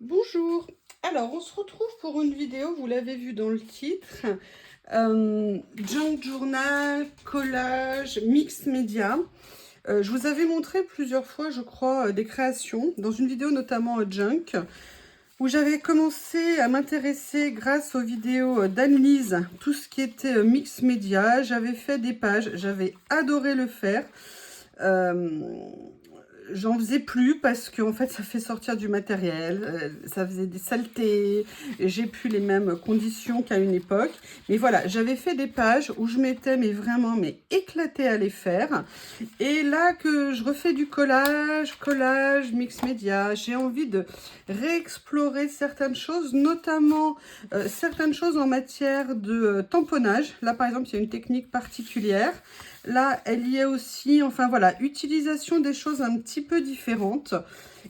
Bonjour. Alors, on se retrouve pour une vidéo, vous l'avez vu dans le titre, junk journal, collage, mix média. Je vous avais montré plusieurs fois, je crois, des créations, dans une vidéo notamment junk, où j'avais commencé à m'intéresser grâce aux vidéos d'Anne-Lise, tout ce qui était mix média. J'avais fait des pages, j'avais adoré le faire. Euh, J'en faisais plus parce qu'en fait ça fait sortir du matériel, ça faisait des saletés, j'ai plus les mêmes conditions qu'à une époque. Mais voilà, j'avais fait des pages où je m'étais vraiment éclatée à les faire. Et là que je refais du collage, mix média, j'ai envie de réexplorer certaines choses, notamment certaines choses en matière de tamponnage. Là par exemple, il y a une technique particulière. Là, elle y est aussi, enfin voilà, utilisation des choses un petit peu différentes.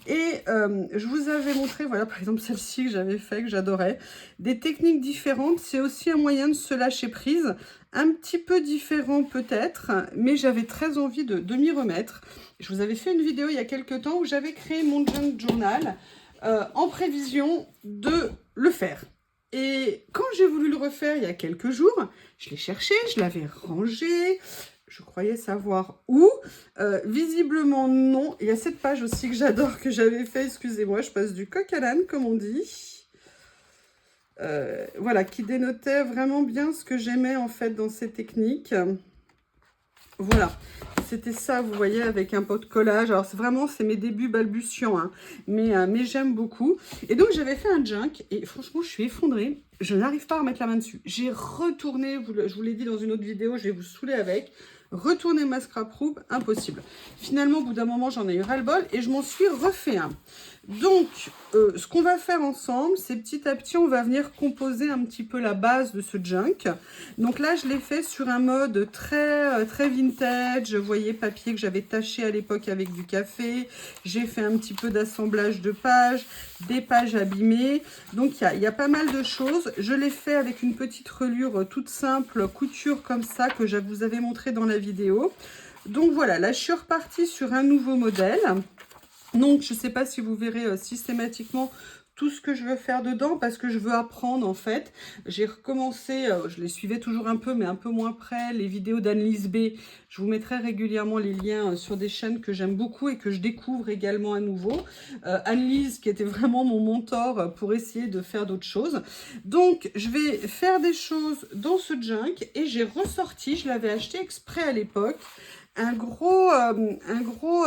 Et je vous avais montré, voilà, par exemple celle-ci que j'avais fait, que j'adorais. Des techniques différentes, c'est aussi un moyen de se lâcher prise. Un petit peu différent peut-être, mais j'avais très envie de m'y remettre. Je vous avais fait une vidéo il y a quelques temps où j'avais créé mon junk journal en prévision de le faire. Et quand j'ai voulu le refaire il y a quelques jours, je l'ai cherché, je l'avais rangé, je croyais savoir où. Visiblement, non. Il y a cette page aussi que j'adore, que j'avais fait. Excusez-moi, je passe du coq à l'âne, comme on dit. Voilà, qui dénotait vraiment bien ce que j'aimais en fait dans ces techniques. Voilà, c'était ça, vous voyez, avec un pot de collage. Alors, c'est mes débuts balbutiants, hein, mais j'aime beaucoup. Et donc, j'avais fait un junk, et franchement, je suis effondrée. Je n'arrive pas à remettre la main dessus. J'ai retourné, je vous l'ai dit dans une autre vidéo, je vais vous saouler avec. Retourner ma scrap room, impossible. Finalement, au bout d'un moment, j'en ai eu ras-le-bol, et je m'en suis refait un. Donc, ce qu'on va faire ensemble, c'est petit à petit, on va venir composer un petit peu la base de ce junk. Donc là, je l'ai fait sur un mode très vintage. Vous voyez, papier que j'avais taché à l'époque avec du café. J'ai fait un petit peu d'assemblage de pages, des pages abîmées. Donc, il y a pas mal de choses. Je l'ai fait avec une petite reliure toute simple, couture comme ça, que je vous avais montré dans la vidéo. Donc voilà, là, je suis repartie sur un nouveau modèle. Donc, je ne sais pas si vous verrez systématiquement tout ce que je veux faire dedans parce que je veux apprendre en fait. J'ai recommencé, je les suivais toujours un peu mais un peu moins près, les vidéos d'Anne-Lise B. Je vous mettrai régulièrement les liens sur des chaînes que j'aime beaucoup et que je découvre également à nouveau. Anne-Lise qui était vraiment mon mentor pour essayer de faire d'autres choses. Donc je vais faire des choses dans ce junk et j'ai ressorti, je l'avais acheté exprès à l'époque, un gros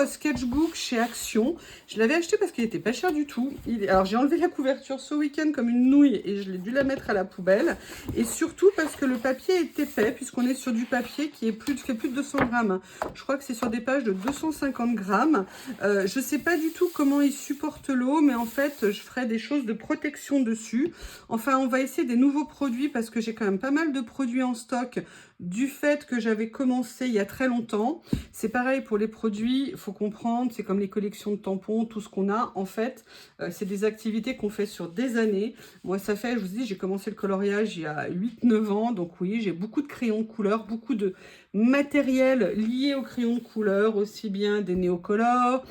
sketchbook chez Action. Je l'avais acheté parce qu'il n'était pas cher du tout. Alors j'ai enlevé la couverture ce week-end comme une nouille et je l'ai dû la mettre à la poubelle. Et surtout parce que le papier est épais puisqu'on est sur du papier qui fait plus de 200 grammes. Je crois que c'est sur des pages de 250 grammes. Je ne sais pas du tout comment il supporte l'eau, mais en fait je ferai des choses de protection dessus. Enfin, on va essayer des nouveaux produits parce que j'ai quand même pas mal de produits en stock du fait que j'avais commencé il y a très longtemps. C'est pareil pour les produits, il faut comprendre, c'est comme les collections de tampons, tout ce qu'on a. En fait, c'est des activités qu'on fait sur des années. Moi, ça fait, je vous dis, j'ai commencé le coloriage il y a 8-9 ans. Donc oui, j'ai beaucoup de crayons de couleur, beaucoup de matériel lié aux crayons de couleur, aussi bien des néocolores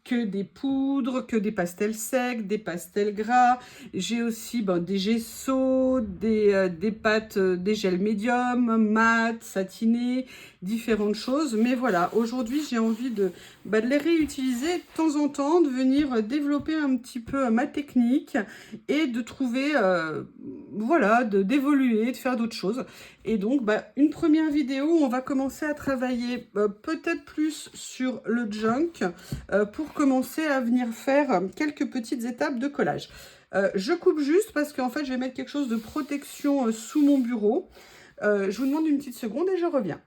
que des poudres, que des pastels secs, des pastels gras. J'ai aussi des gessos, des pâtes, des gels médium, mat, satiné, différentes choses. Mais voilà, aujourd'hui, j'ai envie de les réutiliser de temps en temps, de venir développer un petit peu ma technique et de trouver, voilà, d'évoluer, de faire d'autres choses. Et donc, une première vidéo où on va commencer à travailler peut-être plus sur le junk pour commencer à venir faire quelques petites étapes de collage. Je coupe juste parce qu'en fait, je vais mettre quelque chose de protection sous mon bureau. Je vous demande une petite seconde et je reviens.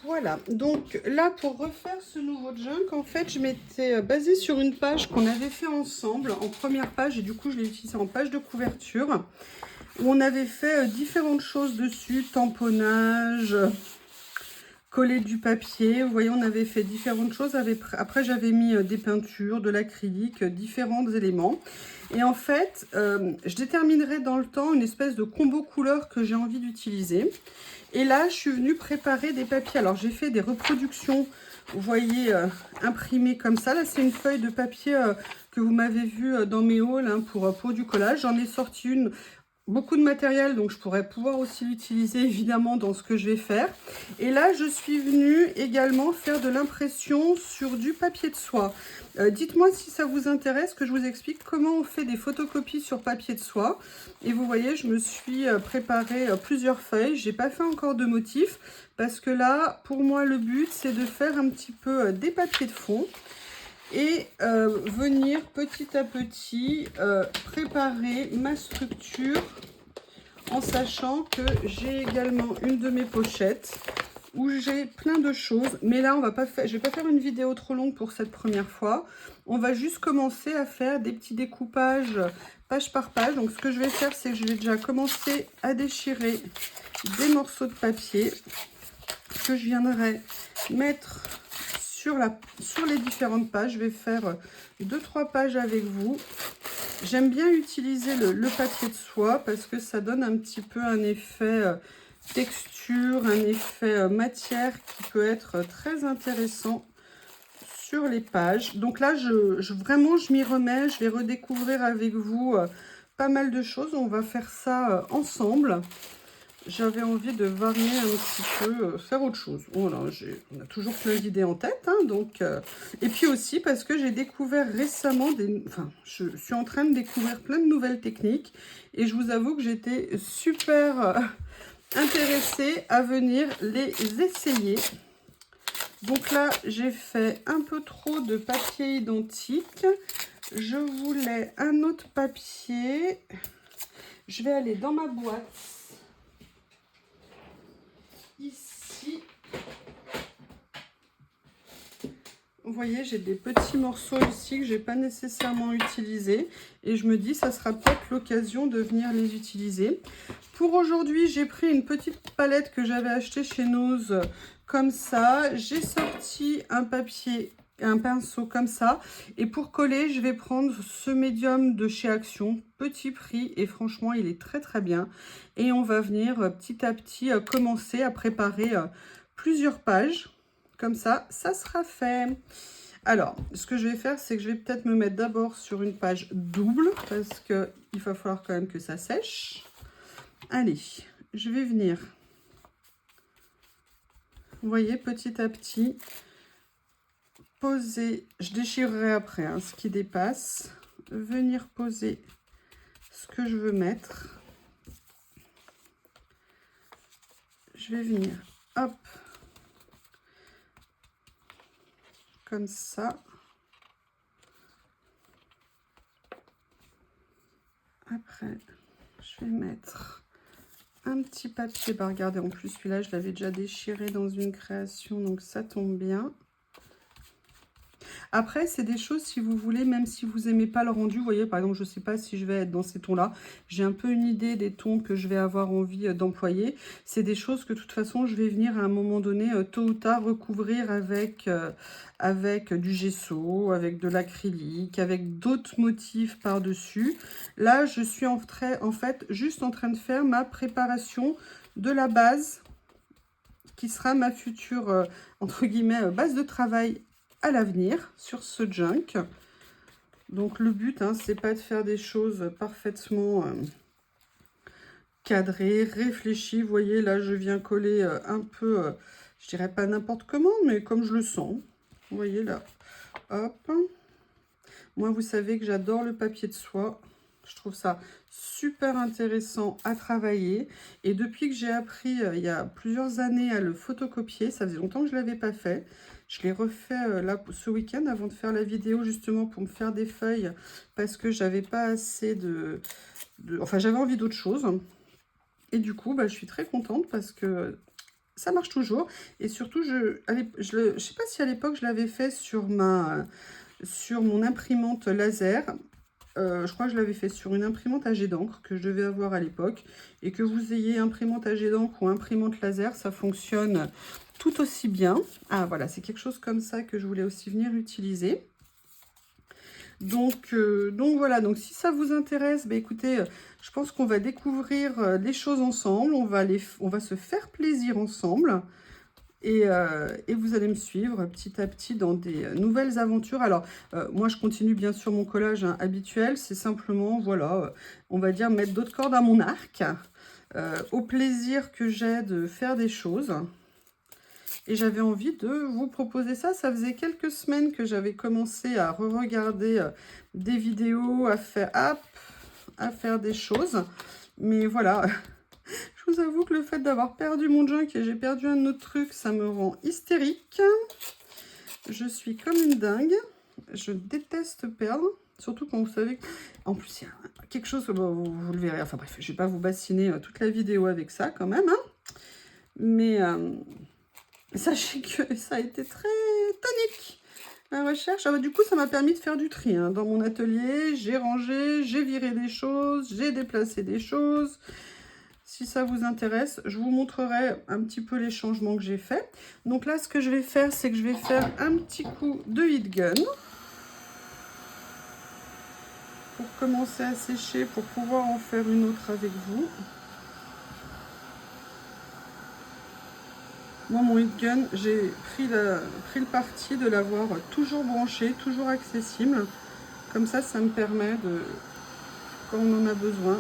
Voilà, donc là, pour refaire ce nouveau junk, en fait, je m'étais basée sur une page qu'on avait fait ensemble, en première page, et du coup, je l'ai utilisée en page de couverture, où on avait fait différentes choses dessus, tamponnage, coller du papier. Vous voyez, on avait fait différentes choses. Après, j'avais mis des peintures, de l'acrylique, différents éléments. Et en fait, je déterminerai dans le temps une espèce de combo couleur que j'ai envie d'utiliser. Et là, je suis venue préparer des papiers. Alors, j'ai fait des reproductions vous voyez, imprimé comme ça. Là, c'est une feuille de papier que vous m'avez vu dans mes hauls hein, pour du collage. J'en ai sorti une. Beaucoup de matériel, donc je pourrais pouvoir aussi l'utiliser évidemment dans ce que je vais faire. Et là, je suis venue également faire de l'impression sur du papier de soie. Dites-moi si ça vous intéresse que je vous explique comment on fait des photocopies sur papier de soie. Et vous voyez, je me suis préparé plusieurs feuilles. J'ai pas fait encore de motif parce que là, pour moi, le but, c'est de faire un petit peu des papiers de fond. Et venir petit à petit préparer ma structure en sachant que j'ai également une de mes pochettes où j'ai plein de choses. Mais là, je vais pas faire une vidéo trop longue pour cette première fois. On va juste commencer à faire des petits découpages page par page. Donc ce que je vais faire, c'est que je vais déjà commencer à déchirer des morceaux de papier que je viendrai mettre sur les différentes pages. Je vais faire 2-3 pages avec vous. J'aime bien utiliser le papier de soie parce que ça donne un petit peu un effet texture, un effet matière qui peut être très intéressant sur les pages. Donc là, vraiment, je m'y remets. Je vais redécouvrir avec vous pas mal de choses. On va faire ça ensemble. J'avais envie de varier un petit peu, faire autre chose. Voilà, on a toujours plein d'idées en tête. Hein, donc, et puis aussi parce que j'ai découvert récemment, je suis en train de découvrir plein de nouvelles techniques. Et je vous avoue que j'étais super intéressée à venir les essayer. Donc là, j'ai fait un peu trop de papier identique. Je voulais un autre papier. Je vais aller dans ma boîte. Ici, vous voyez, j'ai des petits morceaux ici que je n'ai pas nécessairement utilisés. Et je me dis, ça sera peut-être l'occasion de venir les utiliser. Pour aujourd'hui, j'ai pris une petite palette que j'avais achetée chez Nose comme ça. J'ai sorti un papier, un pinceau comme ça. Et pour coller, je vais prendre ce médium de chez Action. Petit prix et franchement, il est très très bien. Et on va venir petit à petit commencer à préparer plusieurs pages. Comme ça sera fait. Alors, ce que je vais faire, c'est que je vais peut-être me mettre d'abord sur une page double parce qu'il va falloir quand même que ça sèche. Allez, je vais venir, vous voyez, petit à petit, poser, je déchirerai après hein, ce qui dépasse, venir poser ce que je veux mettre. Je vais venir, hop, comme ça. Après, je vais mettre un petit papier. Bah, regardez, en plus, celui-là, je l'avais déjà déchiré dans une création, donc ça tombe bien. Après, c'est des choses, si vous voulez, même si vous n'aimez pas le rendu, vous voyez, par exemple, je ne sais pas si je vais être dans ces tons-là. J'ai un peu une idée des tons que je vais avoir envie d'employer. C'est des choses que, de toute façon, je vais venir à un moment donné, tôt ou tard, recouvrir avec du gesso, avec de l'acrylique, avec d'autres motifs par-dessus. Là, je suis en fait juste en train de faire ma préparation de la base, qui sera ma future, entre guillemets, base de travail à l'avenir sur ce junk. Donc le but hein, c'est pas de faire des choses parfaitement cadrées, réfléchies. Vous voyez là je viens coller un peu, je dirais pas n'importe comment, mais comme je le sens. Vous voyez là, hop. Moi vous savez que j'adore le papier de soie. Je trouve ça super intéressant à travailler. Et depuis que j'ai appris il y a plusieurs années à le photocopier, ça faisait longtemps que je ne l'avais pas fait. Je l'ai refait là ce week-end avant de faire la vidéo justement pour me faire des feuilles parce que j'avais pas assez enfin j'avais envie d'autre chose. Et du coup, bah, je suis très contente parce que ça marche toujours. Et surtout, je sais pas si à l'époque je l'avais fait sur mon imprimante laser. Je crois que je l'avais fait sur une imprimante à jet d'encre que je devais avoir à l'époque. Et que vous ayez imprimante à jet d'encre ou imprimante laser, ça fonctionne tout aussi bien. Ah voilà, c'est quelque chose comme ça que je voulais aussi venir utiliser. Donc voilà, donc si ça vous intéresse, bah écoutez, je pense qu'on va découvrir les choses ensemble. On va se faire plaisir ensemble. Et vous allez me suivre petit à petit dans des nouvelles aventures. Alors, moi, je continue bien sûr mon collage hein, habituel. C'est simplement, voilà, on va dire mettre d'autres cordes à mon arc. Au plaisir que j'ai de faire des choses. Et j'avais envie de vous proposer ça. Ça faisait quelques semaines que j'avais commencé à re-regarder des vidéos, à faire des choses. Mais voilà, je vous avoue que le fait d'avoir perdu mon junk et j'ai perdu un autre truc, ça me rend hystérique. Je suis comme une dingue. Je déteste perdre. Surtout quand vous savez... En plus, il y a quelque chose, bon, vous le verrez. Enfin bref, je ne vais pas vous bassiner toute la vidéo avec ça quand même. Hein. Mais sachez que ça a été très tonique. La recherche, ah bah, du coup, ça m'a permis de faire du tri. Hein. Dans mon atelier, j'ai rangé, j'ai viré des choses, j'ai déplacé des choses. Si ça vous intéresse, je vous montrerai un petit peu les changements que j'ai faits. Donc là, ce que je vais faire, c'est que je vais faire un petit coup de heat gun. Pour commencer à sécher, pour pouvoir en faire une autre avec vous. Moi, mon heat gun, j'ai pris le parti de l'avoir toujours branché, toujours accessible. Comme ça, ça me permet de, quand on en a besoin.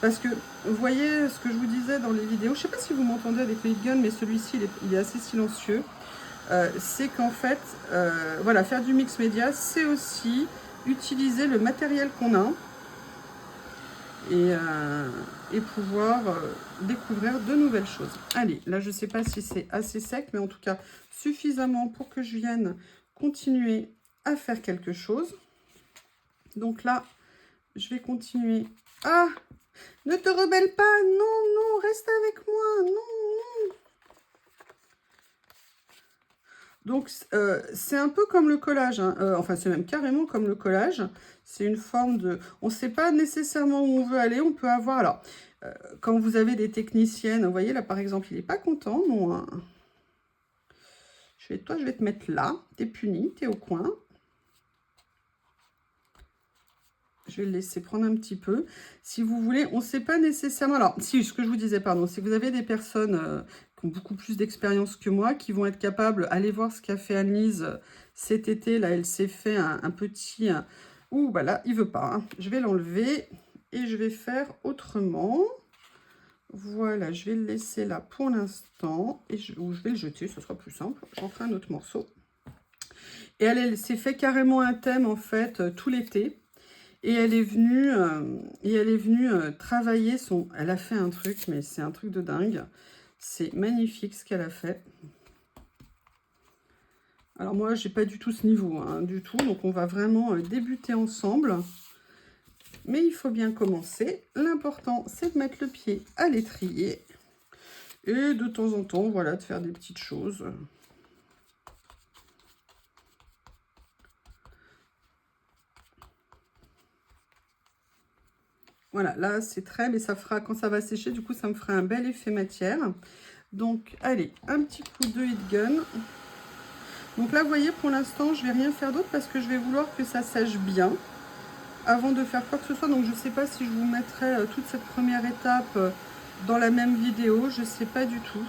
Parce que, vous voyez ce que je vous disais dans les vidéos, je ne sais pas si vous m'entendez avec le heat gun, mais celui-ci, il est assez silencieux. C'est qu'en fait, voilà, faire du mix média, c'est aussi utiliser le matériel qu'on a et pouvoir découvrir de nouvelles choses. Allez, là, je ne sais pas si c'est assez sec, mais en tout cas, suffisamment pour que je vienne continuer à faire quelque chose. Donc là, je vais continuer. Ah! Ne te rebelle pas! Non, non, reste avec moi! Non, non! Donc, c'est un peu comme le collage. Hein. Enfin, c'est même carrément comme le collage. C'est une forme de... On ne sait pas nécessairement où on veut aller. On peut avoir... Alors, quand vous avez des techniciennes, vous voyez, là, par exemple, il n'est pas content, non hein. Toi, je vais te mettre là. T'es puni, t'es au coin. Je vais le laisser prendre un petit peu. Si vous voulez, on ne sait pas nécessairement... Alors, si, ce que je vous disais, pardon, si vous avez des personnes qui ont beaucoup plus d'expérience que moi, qui vont être capables, allez voir ce qu'a fait Anne-Lise cet été. Là, elle s'est fait un petit... Ouh, bah là, il veut pas. Hein. Je vais l'enlever et je vais faire autrement. Voilà, je vais le laisser là pour l'instant. Et je vais le jeter, ce sera plus simple. J'en ferai un autre morceau. Et elle s'est fait carrément un thème, en fait, tout l'été. Et elle est venue, travailler son... Elle a fait un truc, mais c'est un truc de dingue. C'est magnifique ce qu'elle a fait. Alors moi, j'ai pas du tout ce niveau, hein, du tout. Donc on va vraiment débuter ensemble. Mais il faut bien commencer. L'important, c'est de mettre le pied à l'étrier. Et de temps en temps, voilà, de faire des petites choses. Voilà, là c'est très, mais ça fera, quand ça va sécher, du coup ça me fera un bel effet matière. Donc allez, un petit coup de heat gun. Donc là vous voyez, pour l'instant je vais rien faire d'autre parce que je vais vouloir que ça sèche bien avant de faire quoi que ce soit. Donc je ne sais pas si je vous mettrai toute cette première étape dans la même vidéo, je ne sais pas du tout.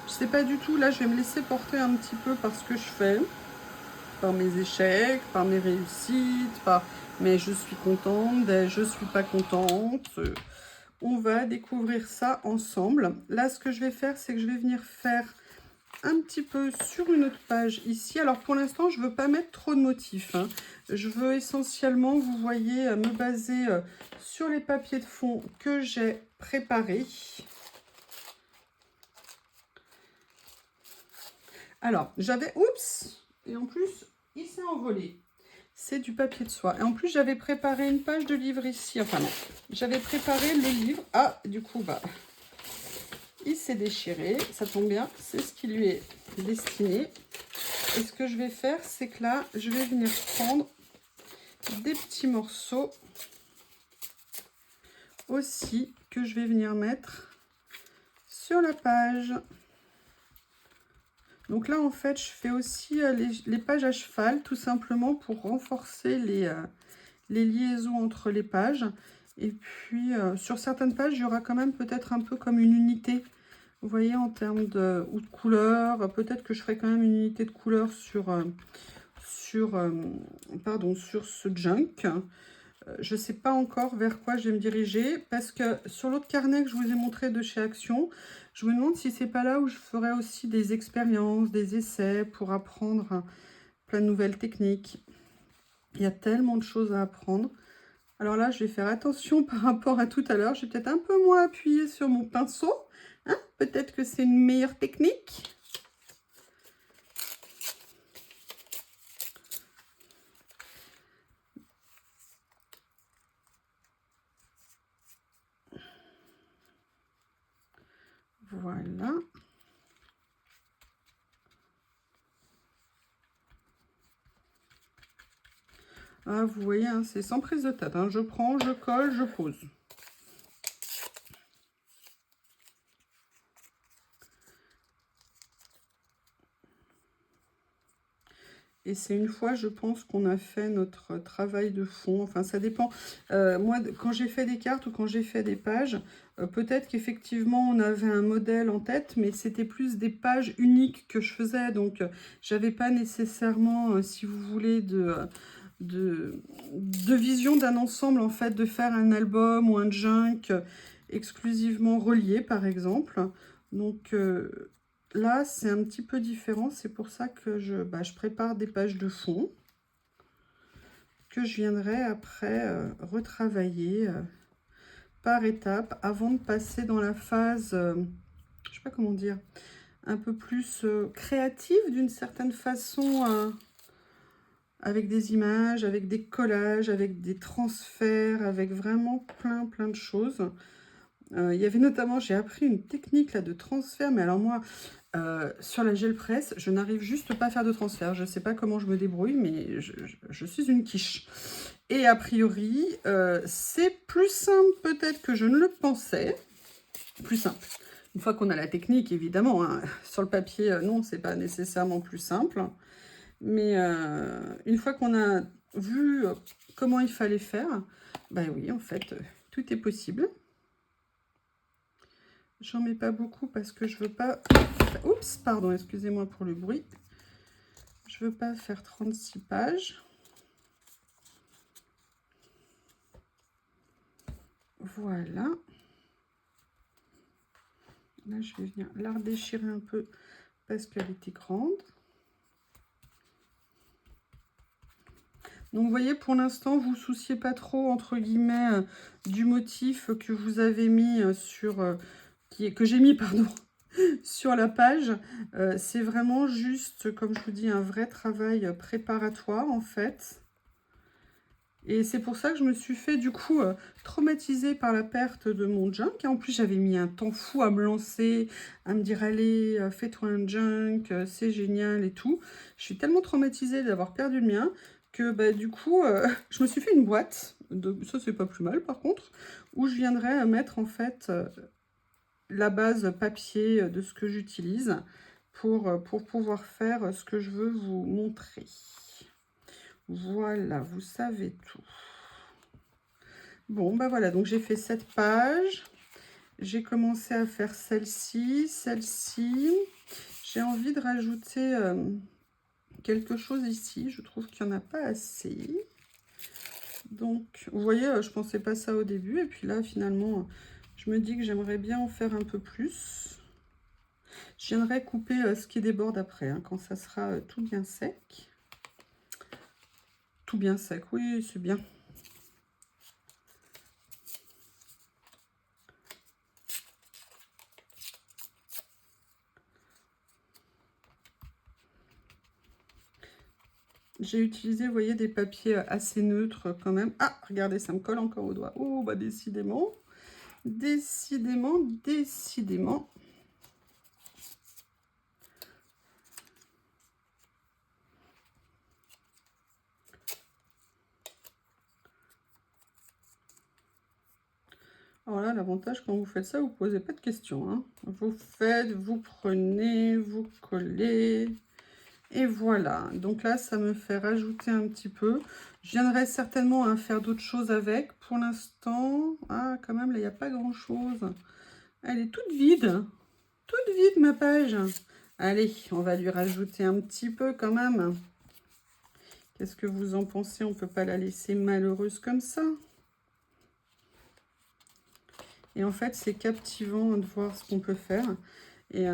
Je sais pas du tout, là je vais me laisser porter un petit peu par ce que je fais, par mes échecs, par mes réussites, par... Mais je suis contente, je suis pas contente. On va découvrir ça ensemble. Là, ce que je vais faire, c'est que je vais venir faire un petit peu sur une autre page ici. Alors, pour l'instant, je ne veux pas mettre trop de motifs. Hein. Je veux essentiellement, vous voyez, me baser sur les papiers de fond que j'ai préparés. Alors, j'avais... Oups! Et en plus, il s'est envolé. C'est du papier de soie. Et en plus, j'avais préparé une page de livre ici. Enfin non, j'avais préparé le livre. Ah, du coup, bah, il s'est déchiré. Ça tombe bien, c'est ce qui lui est destiné. Et ce que je vais faire, c'est que là, je vais venir prendre des petits morceaux aussi que je vais venir mettre sur la page. Donc là, en fait, je fais aussi les pages à cheval, tout simplement pour renforcer les liaisons entre les pages. Et puis, sur certaines pages, il y aura quand même peut-être un peu comme une unité Vous voyez, en termes de, ou de couleur, peut-être que je ferai quand même une unité de couleur pardon, sur ce junk. Je ne sais pas encore vers quoi je vais me diriger, parce que sur l'autre carnet que je vous ai montré de chez Action, je me demande si c'est pas là où je ferai aussi des expériences, des essais pour apprendre plein de nouvelles techniques. Il y a tellement de choses à apprendre. Alors là, je vais faire attention par rapport à tout à l'heure. Je vais peut-être un peu moins appuyer sur mon pinceau. Hein, peut-être que c'est une meilleure technique. Voilà. Ah, vous voyez, hein, c'est sans prise de tête. Hein. Je prends, je colle, je pose. Et c'est une fois, je pense, qu'on a fait notre travail de fond. Enfin, ça dépend. Moi, quand j'ai fait des cartes ou quand j'ai fait des pages, peut-être qu'effectivement, on avait un modèle en tête, mais c'était plus des pages uniques que je faisais. Donc, j'avais pas nécessairement, si vous voulez, de vision d'un ensemble, en fait, de faire un album ou un junk exclusivement relié, par exemple. Donc, là, c'est un petit peu différent. C'est pour ça que je prépare des pages de fond que je viendrai après retravailler par étapes avant de passer dans la phase, je sais pas comment dire, un peu plus créative d'une certaine façon, avec des images, avec des collages, avec des transferts, avec vraiment plein de choses. Il y avait notamment, j'ai appris une technique là de transfert, mais alors moi, sur la gel presse, je n'arrive juste pas à faire de transfert. Je ne sais pas comment je me débrouille, mais je suis une quiche. Et a priori, c'est plus simple peut-être que je ne le pensais. Plus simple. Une fois qu'on a la technique, évidemment, hein. Sur le papier, non, c'est pas nécessairement plus simple. Mais une fois qu'on a vu comment il fallait faire, bah oui, en fait, tout est possible. J'en mets pas beaucoup parce que je veux pas... Oups, pardon, excusez-moi pour le bruit. Je veux pas faire 36 pages. Voilà. Là, je vais venir la redéchirer un peu parce qu'elle était grande. Donc, vous voyez, pour l'instant, vous ne vous souciez pas trop, entre guillemets, du motif que vous avez mis que j'ai mis, pardon, sur la page. C'est vraiment juste, comme je vous dis, un vrai travail préparatoire, en fait. Et c'est pour ça que je me suis fait, du coup, traumatisée par la perte de mon junk. Et en plus, j'avais mis un temps fou à me lancer, à me dire, allez, fais-toi un junk, c'est génial et tout. Je suis tellement traumatisée d'avoir perdu le mien que, bah, du coup, je me suis fait une boîte. Ça, c'est pas plus mal, par contre, où je viendrai mettre, en fait, la base papier de ce que j'utilise pour pouvoir faire ce que je veux vous montrer. Voilà, vous savez tout. Bon, bah voilà, donc j'ai fait cette page. J'ai commencé à faire celle-ci, celle-ci. J'ai envie de rajouter quelque chose ici. Je trouve qu'il n'y en a pas assez. Donc, vous voyez, je pensais pas ça au début. Et puis là, finalement, je me dis que j'aimerais bien en faire un peu plus. Je viendrai couper ce qui déborde après, hein, quand ça sera tout bien sec. Tout bien sec, oui, c'est bien. J'ai utilisé, vous voyez, des papiers assez neutres quand même. Ah, regardez, ça me colle encore au doigt. Oh, bah décidément. Décidément, décidément. Alors là, l'avantage, quand vous faites ça, vous ne posez pas de questions, hein. Vous faites, vous prenez, vous collez. Et voilà. Donc là, ça me fait rajouter un petit peu. Je viendrai certainement à faire d'autres choses avec. Pour l'instant, ah, quand même, là, il n'y a pas grand-chose. Elle est toute vide. toute vide ma page. Allez, on va lui rajouter un petit peu quand même. Qu'est-ce que vous en pensez? On ne peut pas la laisser malheureuse comme ça. Et en fait, c'est captivant de voir ce qu'on peut faire. Et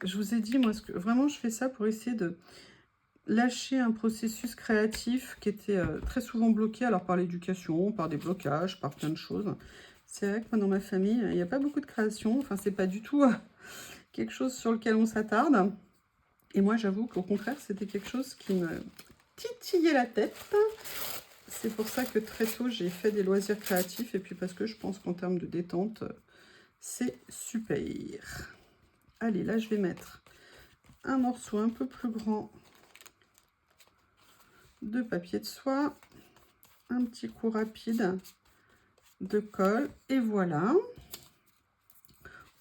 je vous ai dit, moi, vraiment, je fais ça pour essayer de lâcher un processus créatif qui était très souvent bloqué, alors par l'éducation, par des blocages, par plein de choses. C'est vrai que moi, dans ma famille, il n'y a pas beaucoup de création. Enfin, c'est pas du tout quelque chose sur lequel on s'attarde. Et moi, j'avoue qu'au contraire, c'était quelque chose qui me titillait la tête. C'est pour ça que très tôt, j'ai fait des loisirs créatifs. Et puis parce que je pense qu'en termes de détente, c'est super. Allez, là, je vais mettre un morceau un peu plus grand de papier de soie. Un petit coup rapide de colle. Et voilà.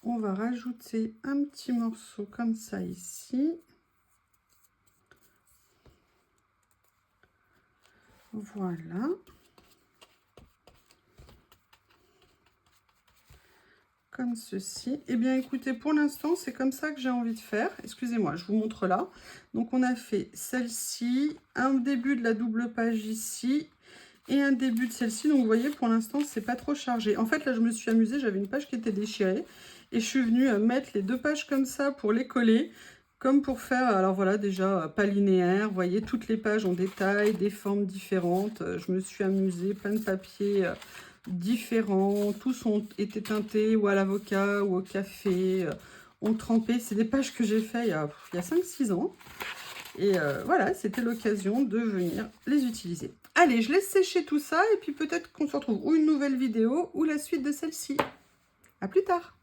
On va rajouter un petit morceau comme ça ici. Voilà. Comme ceci. Eh bien, écoutez, pour l'instant, c'est comme ça que j'ai envie de faire. Excusez-moi, je vous montre là. Donc, on a fait celle-ci, un début de la double page ici et un début de celle-ci. Donc, vous voyez, pour l'instant, c'est pas trop chargé. En fait, là, je me suis amusée. J'avais une page qui était déchirée et je suis venue mettre les deux pages comme ça pour les coller. Comme pour faire, alors voilà, déjà pas linéaire, vous voyez, toutes les pages ont des tailles, des formes différentes. Je me suis amusée, plein de papiers différents, tous ont été teintés ou à l'avocat ou au café, ont trempé. C'est des pages que j'ai fait il y a 5-6 ans. Et voilà, c'était l'occasion de venir les utiliser. Allez, je laisse sécher tout ça et puis peut-être qu'on se retrouve ou une nouvelle vidéo ou la suite de celle-ci. À plus tard!